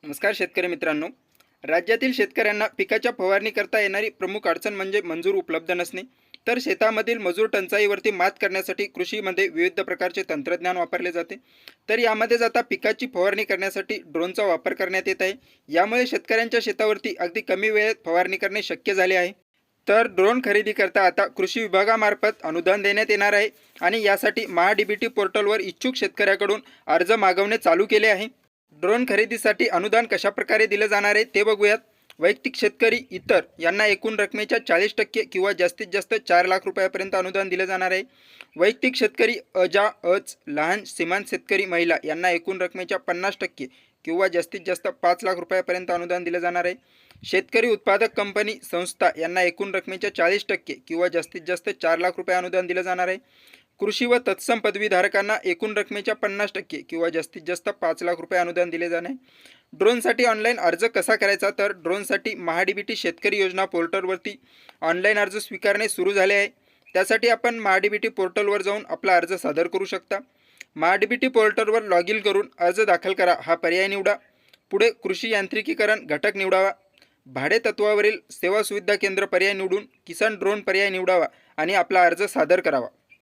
नमस्कार शेतकरी मित्रांनो. राज्यातील शेतकऱ्यांना पिकाच्या फवारणी करता येणारी प्रमुख अडचण म्हणजे मंजूर उपलब्ध नसणे. तर शेतामधील मजूर टंचाईवरती मात करण्यासाठी कृषीमध्ये विविध प्रकारचे तंत्रज्ञान वापरले जाते. तर यामध्ये आता पिकाची फवारणी करण्यासाठी ड्रोनचा वापर करण्यात येत आहे. यामुळे शेतकऱ्यांच्या शेतावरती अगदी कमी वेळेत फवारणी करणे शक्य झाले आहे. तर ड्रोन खरेदी करता आता कृषी विभागामार्फत अनुदान देण्यात येणार आहे आणि यासाठी महा पोर्टलवर इच्छुक शेतकऱ्याकडून अर्ज मागवणे चालू केले आहे. ड्रोन खरेदीसाठी अनुदान कशाप्रकारे दिलं जाणार आहे ते बघूयात. वैयक्तिक शेतकरी इतर यांना एकूण रकमेच्या 40% किंवा जास्तीत जास्त 4 लाख रुपयापर्यंत अनुदान दिलं जाणार आहे. वैयक्तिक शेतकरी अज लहान सीमांत शेतकरी महिला यांना एकूण रकमेच्या 50% किंवा जास्तीत जास्त 5 लाख रुपयापर्यंत अनुदान दिलं जाणार आहे. शेतकरी उत्पादक कंपनी संस्था यांना एकूण रकमेच्या 40% किंवा जास्तीत जास्त 4 लाख रुपये अनुदान दिलं जाणार आहे. कृषी व तत्सम पदवीधारकांना एकूण रकमेच्या 50% किंवा जास्तीत जास्त 5 लाख रुपये अनुदान दिले जाणार. ड्रोनसाठी ऑनलाईन अर्ज कसा करायचा, तर ड्रोनसाठी महाडीबीटी शेतकरी योजना पोर्टलवरती ऑनलाईन अर्ज स्वीकारणे सुरू झाले आहे. त्यासाठी आपण महाडीबीटी पोर्टलवर जाऊन आपला अर्ज सादर करू शकता. महाडीबीटी पोर्टलवर लॉग इन करून अर्ज दाखल करा हा पर्याय निवडा. पुढे कृषी यांत्रिकीकरण घटक निवडावा. भाडे तत्वावरील सेवा सुविधा केंद्र पर्याय निवडून किसान ड्रोन पर्याय निवडावा आणि आपला अर्ज सादर करावा.